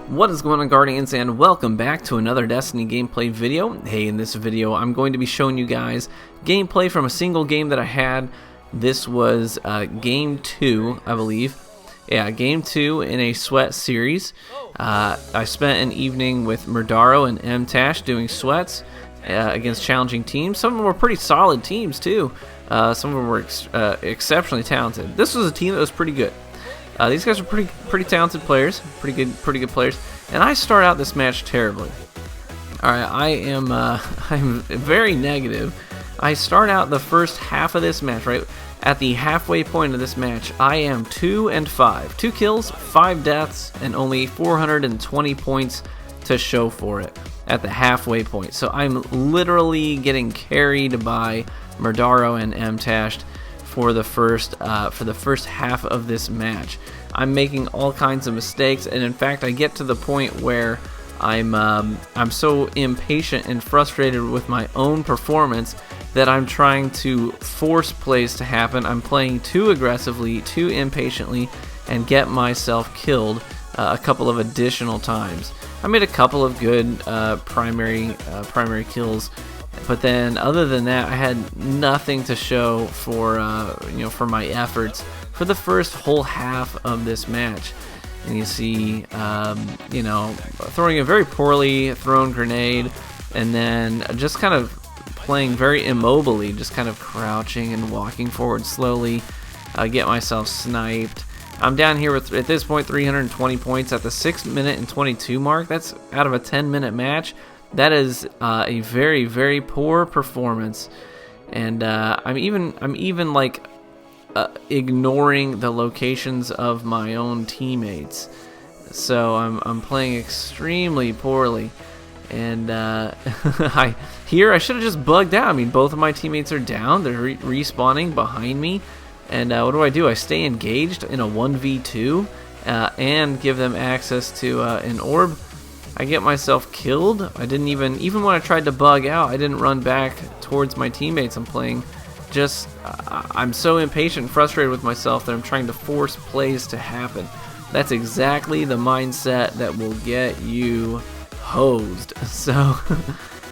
What is going on, Guardians, and welcome back to another Destiny gameplay video. Hey, in this video I'm going to be showing you guys gameplay from a single game that I had. This was game 2, I believe. Yeah, game 2 in a sweat series. I spent an evening with Murdaro and MTash doing sweats against challenging teams. Some of them were pretty solid teams too. Some of them were exceptionally talented. This was a team that was pretty good. These guys are pretty talented players, pretty good players, and I start out this match terribly. All right, I'm very negative. I start out the first half of this match, right at the halfway point of this match. I am 2-5, 2 kills, 5 deaths, and only 420 points to show for it at the halfway point. So I'm literally getting carried by Murdaro and MTash for the first half of this match. I'm making all kinds of mistakes, and in fact I get to the point where I'm so impatient and frustrated with my own performance that I'm trying to force plays to happen. I'm playing too aggressively, too impatiently, and get myself killed a couple of additional times. I made a couple of good primary kills, but then other than that, I had nothing to show for for my efforts for the first whole half of this match. And you see, throwing a very poorly thrown grenade, and then just kind of playing very immobily, just kind of crouching and walking forward slowly, get myself sniped. I'm down here with, at this point, 320 points at the 6-minute and 22 mark. That's out of a 10-minute match. That is a very, very poor performance, and I'm even like ignoring the locations of my own teammates. So I'm playing extremely poorly, and I should have just bugged out. I mean, both of my teammates are down; they're respawning behind me, and what do? I stay engaged in a 1v2 and give them access to an orb. I get myself killed. I didn't even when I tried to bug out, I didn't run back towards my teammates. I'm so impatient and frustrated with myself that I'm trying to force plays to happen. That's exactly the mindset that will get you hosed. So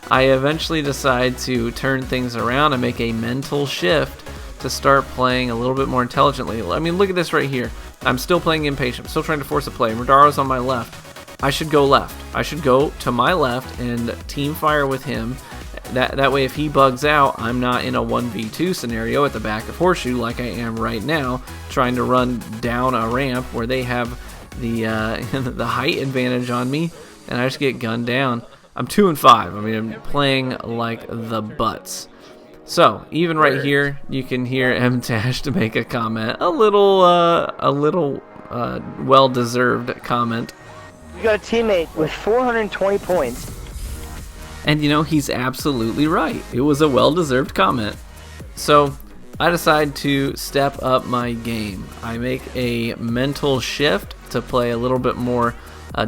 I eventually decide to turn things around and make a mental shift to start playing a little bit more intelligently. I mean, look at this right here. I'm still playing impatient. I'm still trying to force a play. Murdaro's on my left. I should go left. I should go to my left and team fire with him. That way, if he bugs out, I'm not in a 1v2 scenario at the back of Horseshoe like I am right now, trying to run down a ramp where they have the the height advantage on me, and I just get gunned down. I'm 2-5. I mean, I'm playing like the butts. So even right here, you can hear MTash to make a comment, a little well-deserved comment. You got a teammate with 420 points. And he's absolutely right. It was a well-deserved comment. So I decide to step up my game. I make a mental shift to play a little bit more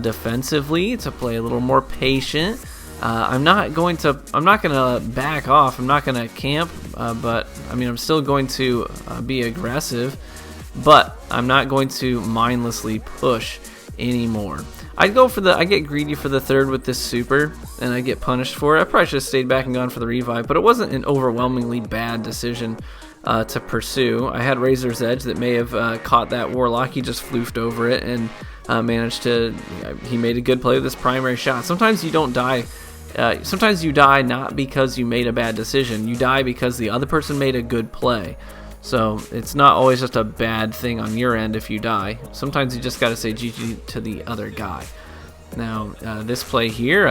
defensively, to play a little more patient. I'm not gonna back off. I'm not gonna camp, but I mean, I'm still going to be aggressive, but I'm not going to mindlessly push anymore. I get greedy for the third with this super, and I get punished for it. I probably should have stayed back and gone for the revive, but it wasn't an overwhelmingly bad decision to pursue. I had Razor's Edge that may have caught that Warlock. He just floofed over it and managed to. He made a good play with this primary shot. Sometimes you don't die. Sometimes you die not because you made a bad decision. You die because the other person made a good play. So it's not always just a bad thing on your end if you die. Sometimes you just got to say GG to the other guy. Now this play here,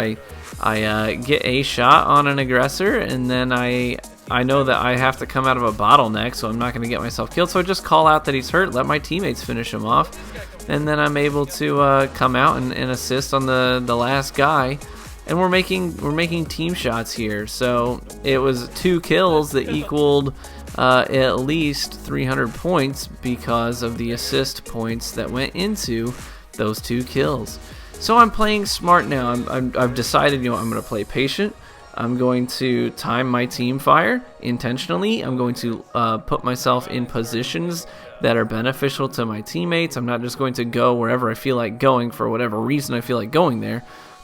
I get a shot on an aggressor, and then I know that I have to come out of a bottleneck, so I'm not going to get myself killed. So I just call out that he's hurt, let my teammates finish him off, and then I'm able to come out and assist on the last guy. And we're making team shots here. So it was 2 kills that equaled at least 300 points because of the assist points that went into those 2 kills. So I'm playing smart now. I've decided, I'm going to play patient. I'm going to time my team fire intentionally. I'm going to put myself in positions that are beneficial to my teammates. I'm not just going to go wherever I feel like going for whatever reason I feel like going there.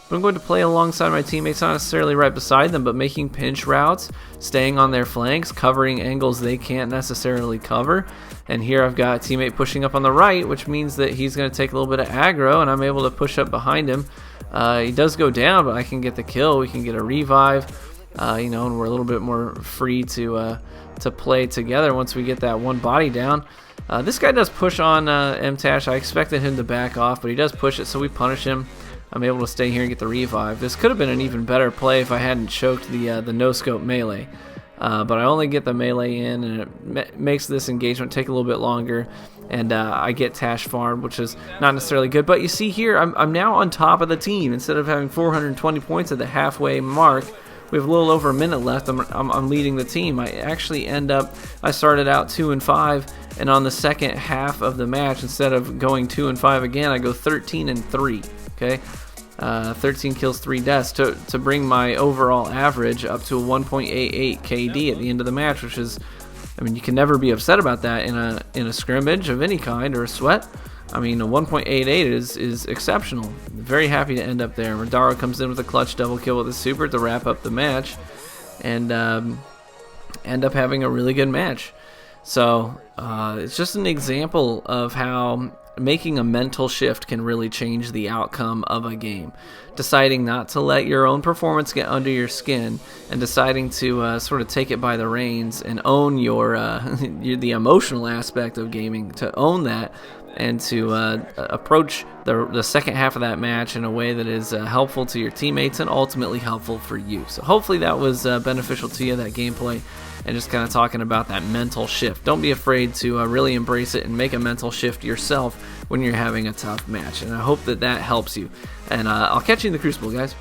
But I'm going to play alongside my teammates, not necessarily right beside them, but making pinch routes, staying on their flanks, covering angles they can't necessarily cover. And here I've got a teammate pushing up on the right, which means that he's going to take a little bit of aggro, and I'm able to push up behind him. He does go down, but I can get the kill. We can get a revive, and we're a little bit more free to play together once we get that one body down. This guy does push on MTash. I expected him to back off, but he does push it, so we punish him. I'm able to stay here and get the revive. This could have been an even better play if I hadn't choked the no-scope melee. But I only get the melee in, and it makes this engagement take a little bit longer. And I get Tash farmed, which is not necessarily good. But you see here, I'm now on top of the team. Instead of having 420 points at the halfway mark, we have a little over a minute left. I'm leading the team. I actually I started out 2-5, and on the second half of the match, instead of going 2-5 again, I go 13-3. Okay, 13 kills, 3 deaths to bring my overall average up to a 1.88 KD at the end of the match, which is, I mean, you can never be upset about that in a scrimmage of any kind or a sweat. I mean, a 1.88 is exceptional. Very happy to end up there. Radaro comes in with a clutch double kill with a super to wrap up the match, and end up having a really good match. So it's just an example of how making a mental shift can really change the outcome of a game. Deciding not to let your own performance get under your skin, and deciding to sort of take it by the reins and own your the emotional aspect of gaming, to own that, and to approach the second half of that match in a way that is helpful to your teammates and ultimately helpful for you. So hopefully that was beneficial to you, that gameplay, and just kind of talking about that mental shift. Don't be afraid to really embrace it and make a mental shift yourself when you're having a tough match. And I hope that helps you. And I'll catch you in the Crucible, guys.